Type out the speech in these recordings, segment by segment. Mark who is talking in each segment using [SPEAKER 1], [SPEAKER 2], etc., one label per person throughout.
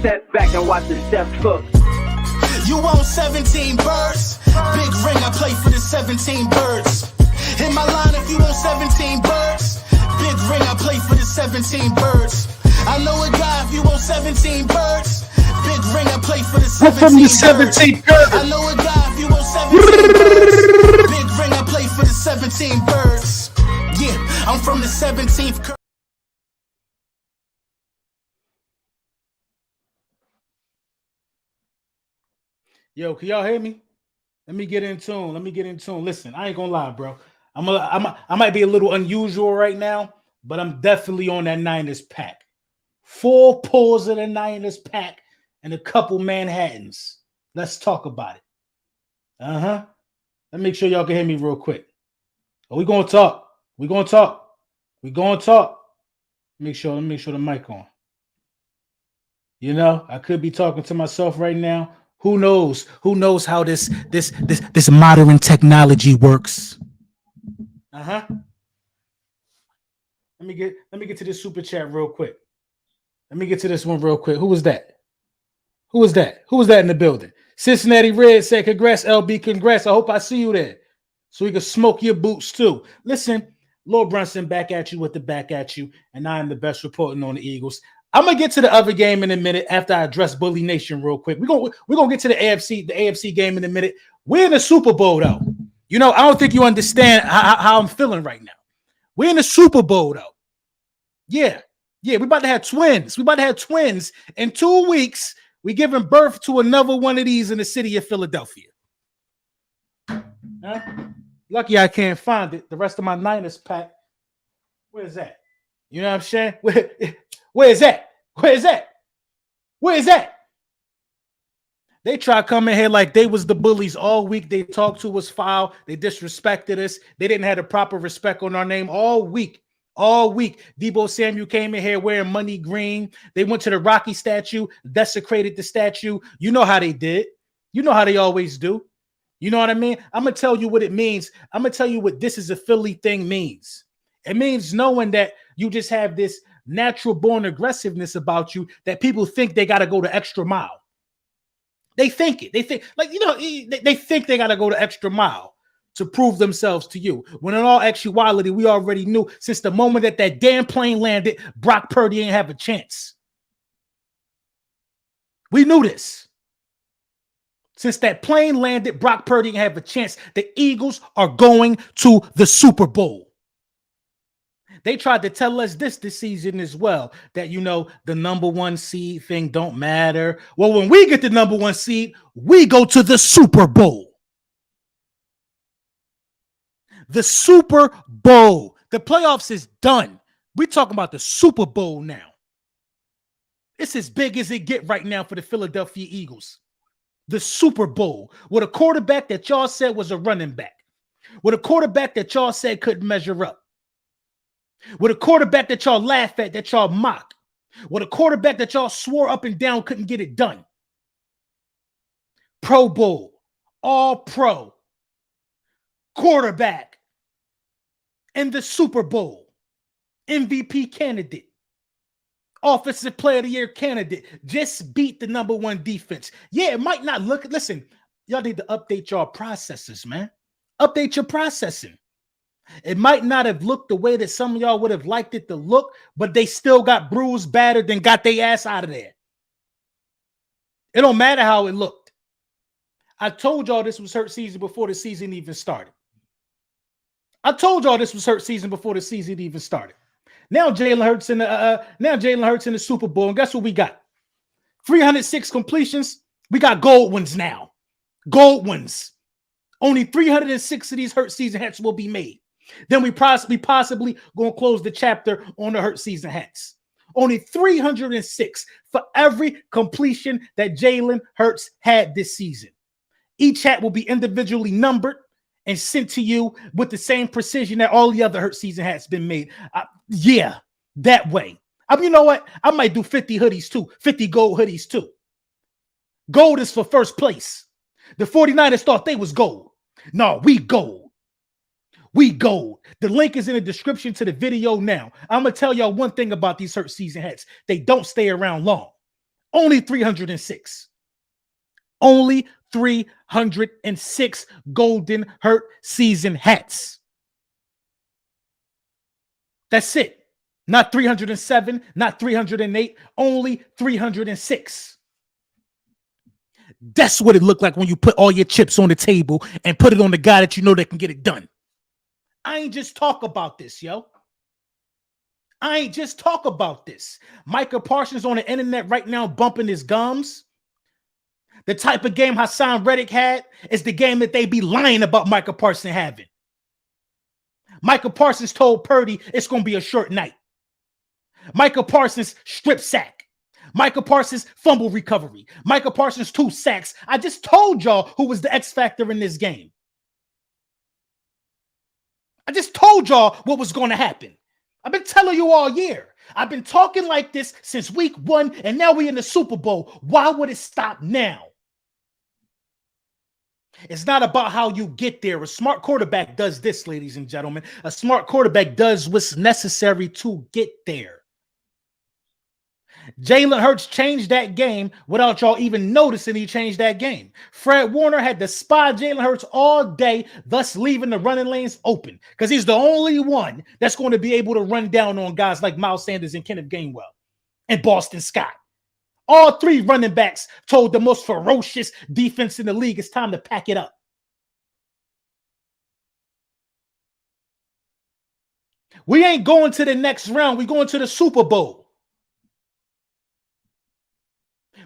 [SPEAKER 1] Step back and watch the step cook.
[SPEAKER 2] You want 17 birds? Big ring, I play for the 17 birds. In my line, if you want 17 birds, big ring, I play for the 17 birds. I know a guy, if you want 17 birds, big ring, I play for the 17 birds. I know a guy, if you want 17 birds, big ring, I play for the 17 birds. Yeah, I'm from the 17th.
[SPEAKER 3] Yo, can y'all hear me? Let me get in tune. Listen, I ain't gonna lie, bro. I might be a little unusual right now, but I'm definitely on that Niners pack. 4 pulls of the Niners pack and a couple Manhattans. Let's talk about it. Let me make sure y'all can hear me real quick. We gonna talk. Make sure the mic on. You know, I could be talking to myself right now. Who knows? Who knows how this modern technology works? Let me get to this super chat real quick. Let me get to this one real quick. Who was that? Who was that in the building? Cincinnati Red said, "Congrats, LB. Congrats. I hope I see you there, so we can smoke your boots too." Listen, Lord Brunson back at you with the back at you, and I am the best reporting on the Eagles. I'm gonna get to the other game in a minute after I address Bully Nation real quick. We're gonna get to the AFC game in a minute. We're in the Super Bowl though. You know, I don't think you understand how I'm feeling right now. We're in the Super Bowl though. Yeah, we're about to have twins. In 2 weeks. We're giving birth to another one of these in the city of Philadelphia. Lucky I can't find it. The rest of my Niners pack. Where's that? You know what I'm saying? Where is that? They try coming here like they was the bullies all week. They talked to us foul. They disrespected us. They didn't have the proper respect on our name all week. Deebo Samuel came in here wearing money green. They went to the Rocky statue, desecrated the statue. You know how they did. You know how they always do. You know what I mean? I'm going to tell you what it means. I'm going to tell you what this is a Philly thing means. It means knowing that you just have this natural born aggressiveness about you that people think they got to go the extra mile. They think it. They think they think they got to go the extra mile to prove themselves to you. When in all actuality, we already knew since the moment that damn plane landed, Brock Purdy ain't have a chance. We knew this. Since that plane landed, Brock Purdy didn't have a chance. The Eagles are going to the Super Bowl. They tried to tell us this season as well, that, you know, the number 1 seed thing don't matter. Well, when we get the number 1 seed, we go to the Super Bowl. The Super Bowl. The playoffs is done. We're talking about the Super Bowl now. It's as big as it get right now for the Philadelphia Eagles. The Super Bowl with a quarterback that y'all said was a running back. With a quarterback that y'all said couldn't measure up. With a quarterback that y'all laugh at, that y'all mock. With a quarterback that y'all swore up and down couldn't get it done. Pro Bowl. All pro. Quarterback. In the Super Bowl. MVP candidate. Offensive Player of the Year candidate. Just beat the number 1 defense. Yeah, it might not look. Listen, y'all need to update y'all processes, man. Update your processing. It might not have looked the way that some of y'all would have liked it to look, but they still got bruised, battered, and got their ass out of there. It don't matter how it looked. I told y'all this was hurt season before the season even started. Now Jalen Hurts in the Super Bowl, and guess what we got? 306 completions. We got gold ones now. Gold ones. Only 306 of these hurt season hats will be made. Then we possibly going to close the chapter on the hurt season hats. Only 306 for every completion that Jalen Hurts had this season. Each hat will be individually numbered and sent to you with the same precision that all the other hurt season hats been made. Yeah, that way. You know what? I might do 50 hoodies too, 50 gold hoodies too. Gold is for first place. The 49ers thought they was gold. No, we gold. We gold. The link is in the description to the video now. I'm going to tell y'all one thing about these hurt season hats. They don't stay around long. Only 306. Only 306 Golden Hurt season hats. That's it. Not 307, not 308, only 306. That's what it looked like when you put all your chips on the table and put it on the guy that you know that can get it done. I ain't just talk about this, yo. I ain't just talk about this. Micah Parsons on the internet right now bumping his gums. The type of game Hassan Reddick had is the game that they be lying about Micah Parsons having. Micah Parsons told Purdy it's going to be a short night. Micah Parsons strip sack. Micah Parsons fumble recovery. Micah Parsons 2 sacks. I just told y'all who was the X factor in this game. I just told y'all what was going to happen. I've been telling you all year. I've been talking like this since week 1, and now we're in the Super Bowl. Why would it stop now? It's not about how you get there. A smart quarterback does this, ladies and gentlemen. A smart quarterback does what's necessary to get there. Jalen Hurts changed that game without y'all even noticing he changed that game. Fred Warner had to spy Jalen Hurts all day, thus leaving the running lanes open because he's the only one that's going to be able to run down on guys like Miles Sanders and Kenneth Gainwell and Boston Scott. All 3 running backs told the most ferocious defense in the league it's time to pack it up. We ain't going to the next round. We're going to the Super Bowl.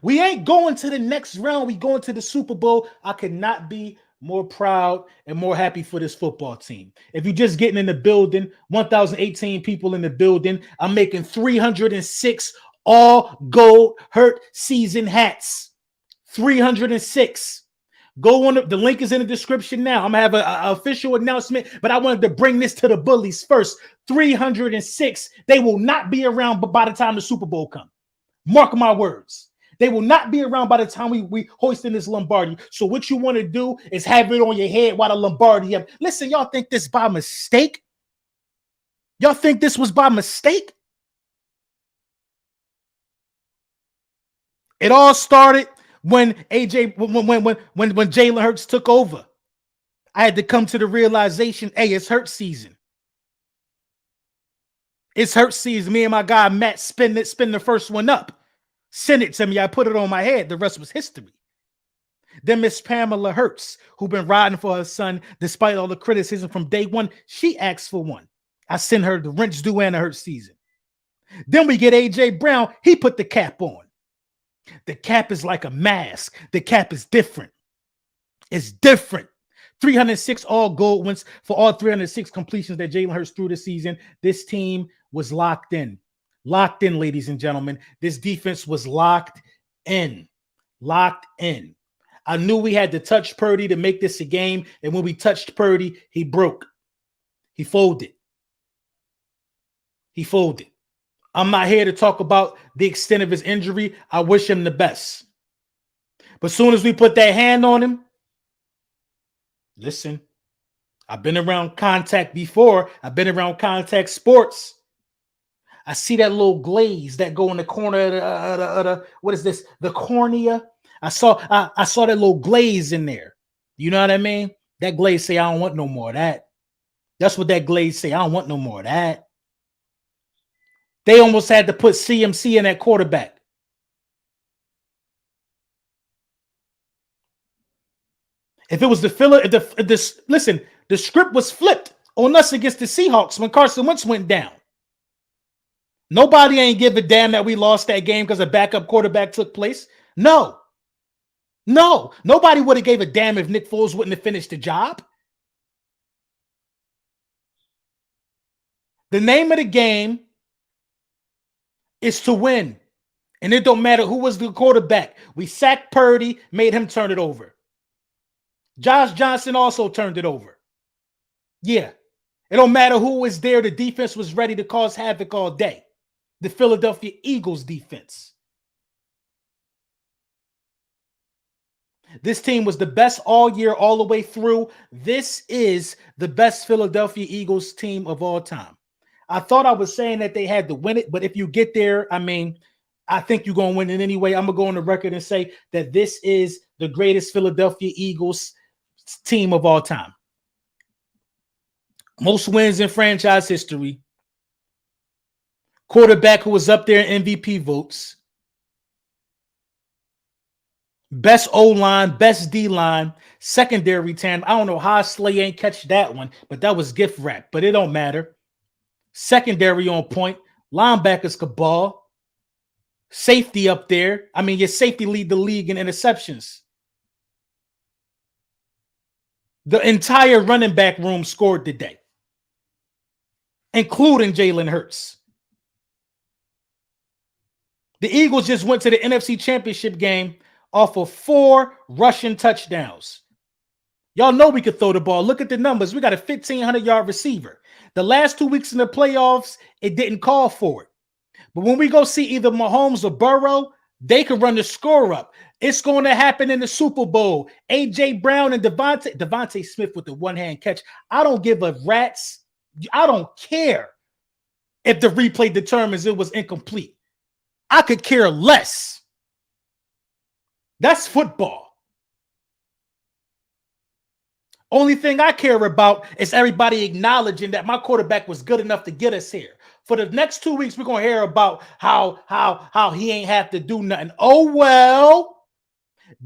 [SPEAKER 3] We ain't going to the next round. We going to the Super Bowl. I could not be more proud and more happy for this football team. If you're just getting in the building, 1,018 people in the building, I'm making 306 all gold Hurt season hats. 306. Go on. The link is in the description now. I'm going to have an official announcement, but I wanted to bring this to the bullies first. 306. They will not be around by the time the Super Bowl comes. Mark my words. They will not be around by the time we hoist in this Lombardi. So what you want to do is have it on your head while the Lombardi up. Listen, y'all think this by mistake? Y'all think this was by mistake? It all started when when Jalen Hurts took over. I had to come to the realization, hey, it's Hurts season. It's Hurts season. Me and my guy Matt spin the first one up. Send it to me. I put it on my head. The rest was history. Then Miss Pamela Hurts, who been riding for her son despite all the criticism from day one, she asked for one. I sent her the wrench due and a Hurts season. Then we get A.J. Brown. He put the cap on. The cap is like a mask. The cap is different. It's different. 306 all gold wins for all 306 completions that Jalen Hurts threw this season. This team was locked in. Locked in, ladies and gentlemen. This defense was locked in. Locked in. I knew we had to touch Purdy to make this a game. And when we touched Purdy, he broke. He folded. He folded. I'm not here to talk about the extent of his injury. I wish him the best. But as soon as we put that hand on him, listen, I've been around contact before. I've been around contact sports. I see that little glaze that go in the corner of the what is this? The cornea. I saw that little glaze in there. You know what I mean? That glaze say, I don't want no more of that. That's what that glaze say. I don't want no more of that. They almost had to put CMC in that quarterback. If it was listen, the script was flipped on us against the Seahawks when Carson Wentz went down. Nobody ain't give a damn that we lost that game because a backup quarterback took place. No. Nobody would have gave a damn if Nick Foles wouldn't have finished the job. The name of the game is to win. And it don't matter who was the quarterback. We sacked Purdy, made him turn it over. Josh Johnson also turned it over. Yeah. It don't matter who was there. The defense was ready to cause havoc all day. The Philadelphia Eagles defense. This team was the best all year, all the way through. This is the best Philadelphia Eagles team of all time. I thought I was saying that they had to win it, but if you get there, I mean, I think you're going to win it anyway. I'm going to go on the record and say that this is the greatest Philadelphia Eagles team of all time. Most wins in franchise history. Quarterback who was up there in MVP votes. Best O-line, best D-line, secondary tan. I don't know how Slay ain't catch that one, but that was gift wrap. But it don't matter. Secondary on point. Linebackers could ball. Safety up there. I mean, your safety lead the league in interceptions. The entire running back room scored today, including Jalen Hurts. The Eagles just went to the NFC Championship game off of 4 rushing touchdowns. Y'all know we could throw the ball. Look at the numbers. We got a 1,500-yard receiver. The last 2 weeks in the playoffs, it didn't call for it. But when we go see either Mahomes or Burrow, they can run the score up. It's going to happen in the Super Bowl. A.J. Brown and Devontae Smith with the one-hand catch. I don't give a rat's. I don't care if the replay determines it was incomplete. I could care less. That's football. Only thing I care about is everybody acknowledging that my quarterback was good enough to get us here. For the next 2 weeks, we're going to hear about how he ain't have to do nothing. Oh, well,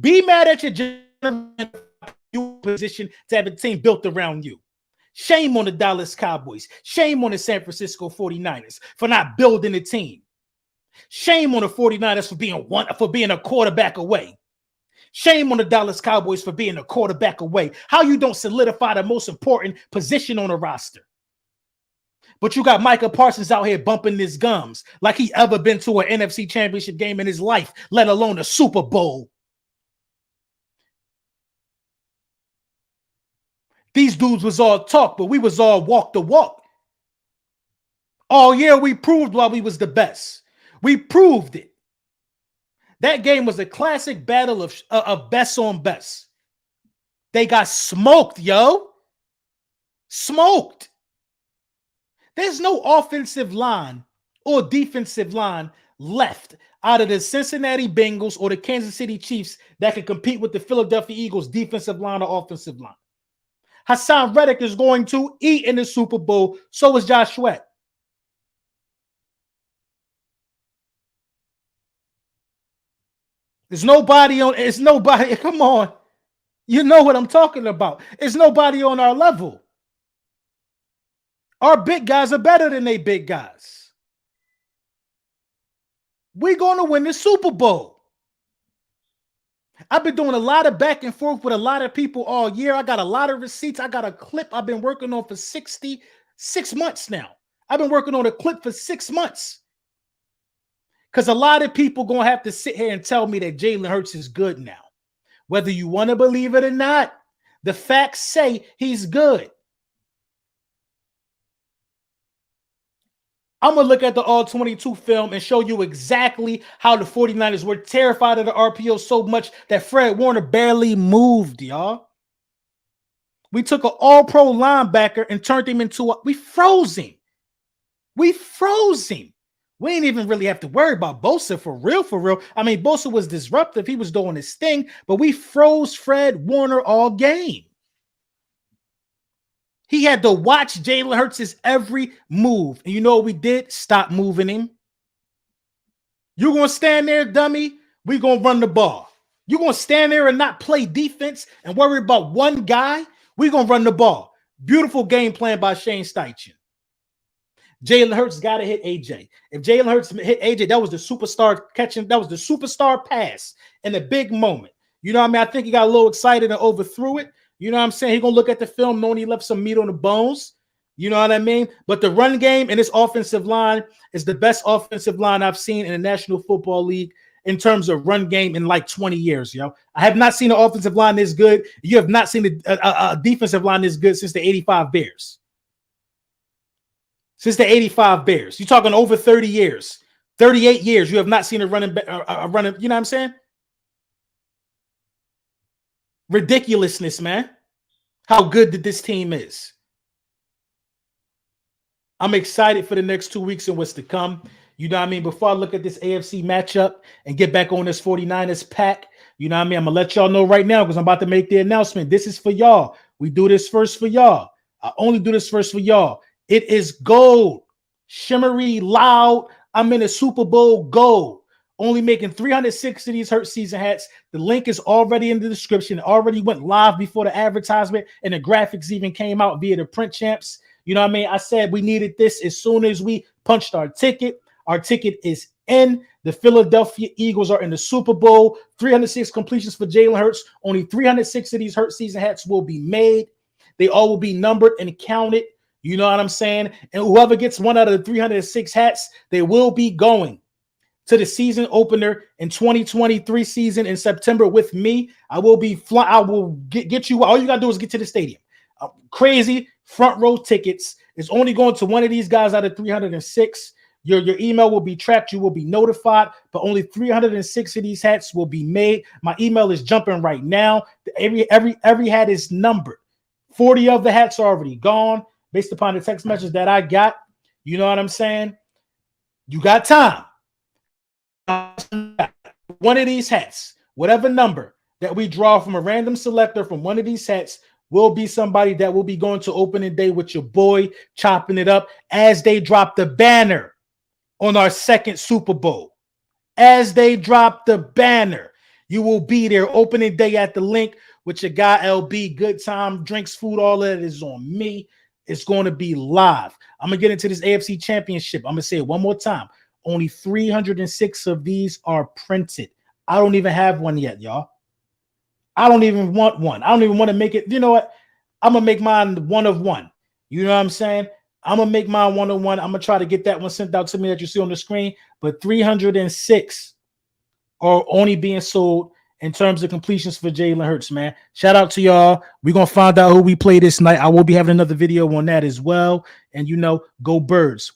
[SPEAKER 3] be mad at your general position to have a team built around you. Shame on the Dallas Cowboys. Shame on the San Francisco 49ers for not building a team. Shame on the 49ers for being a quarterback away. Shame on the Dallas Cowboys for being a quarterback away. How you don't solidify the most important position on the roster. But you got Micah Parsons out here bumping his gums like he ever been to an NFC Championship game in his life, let alone a Super Bowl. These dudes was all talk, but we was all walk the walk. All year we proved why we was the best. We proved it. That game was a classic battle of best on best. They got smoked, yo. Smoked. There's no offensive line or defensive line left out of the Cincinnati Bengals or the Kansas City Chiefs that can compete with the Philadelphia Eagles defensive line or offensive line. Hassan Reddick is going to eat in the Super Bowl. So is Josh Sweat. There's nobody on. It's nobody. Come on. You know what I'm talking about. It's nobody on our level. Our big guys are better than they big guys. We're going to win the Super Bowl. I've been doing a lot of back and forth with a lot of people all year. I got a lot of receipts. I got a clip I've been working on for 66 months now. I've been working on a clip for 6 months. Because a lot of people going to have to sit here and tell me that Jalen Hurts is good now. Whether you want to believe it or not, the facts say he's good. I'm going to look at the All-22 film and show you exactly how the 49ers were terrified of the RPO so much that Fred Warner barely moved, y'all. We took an all-pro linebacker and turned him into we froze him. We froze him. We ain't even really have to worry about Bosa for real, for real. I mean, Bosa was disruptive. He was doing his thing, but we froze Fred Warner all game. He had to watch Jalen Hurts' every move. And you know what we did? Stop moving him. You're going to stand there, dummy. We're going to run the ball. You're going to stand there and not play defense and worry about one guy. We're going to run the ball. Beautiful game plan by Shane Steichen. Jalen Hurts got to hit AJ. If Jalen Hurts hit AJ, that was the superstar catching. That was the superstar pass in a big moment. You know what I mean? I think he got a little excited and overthrew it. You know what I'm saying? He's going to look at the film knowing he left some meat on the bones. You know what I mean? But the run game and this offensive line is the best offensive line I've seen in the National Football League in terms of run game in like 20 years, yo. I have not seen an offensive line this good. You have not seen a defensive line this good since the 85 Bears. Since the 85 Bears. You're talking over 30 years. 38 years. You have not seen a running, you know what I'm saying? Ridiculousness, man. How good that this team is. I'm excited for the next 2 weeks and what's to come. You know what I mean? Before I look at this AFC matchup and get back on this 49ers pack, you know what I mean? I'm going to let y'all know right now because I'm about to make the announcement. This is for y'all. We do this first for y'all. I only do this first for y'all. It is gold, shimmery, loud. I'm in a Super Bowl gold. Only making 306 of these Hurt Season hats. The link is already in the description. It already went live before the advertisement, and the graphics even came out via the print champs. You know what I mean? I said we needed this as soon as we punched our ticket. Our ticket is in. The Philadelphia Eagles are in the Super Bowl. 306 completions for Jalen Hurts. Only 306 of these Hurt Season hats will be made. They all will be numbered and counted. You know what I'm saying? And whoever gets one out of the 306 hats, they will be going to the season opener in 2023 season in September with me. I will be flying. I will get you. All you gotta do is get to the stadium. Crazy front row tickets. It's only going to one of these guys out of 306. Your email will be tracked. You will be notified. But only 306 of these hats will be made. My email is jumping right now. Every hat is numbered. 40 of the hats are already gone based upon the text message that I got. You know what I'm saying? You got time. One of these hats, whatever number that we draw from a random selector from one of these hats, will be somebody that will be going to opening day with your boy, chopping it up as they drop the banner on our second Super Bowl. As they drop the banner, you will be there opening day at the link with your guy LB. Good time, drinks, food, all of that is on me. It's going to be live. I'm going to get into this AFC Championship. I'm going to say it one more time. Only 306 of these are printed. I don't even have one yet, y'all. I don't even want one. I don't even want to make it. You know what? I'm going to make mine one of one. You know what I'm saying? I'm going to make mine one of one. I'm going to try to get that one sent out to me that you see on the screen. But 306 are only being sold in terms of completions for Jalen Hurts, man. Shout out to y'all. We're going to find out who we play this night. I will be having another video on that as well. And, you know, go Birds.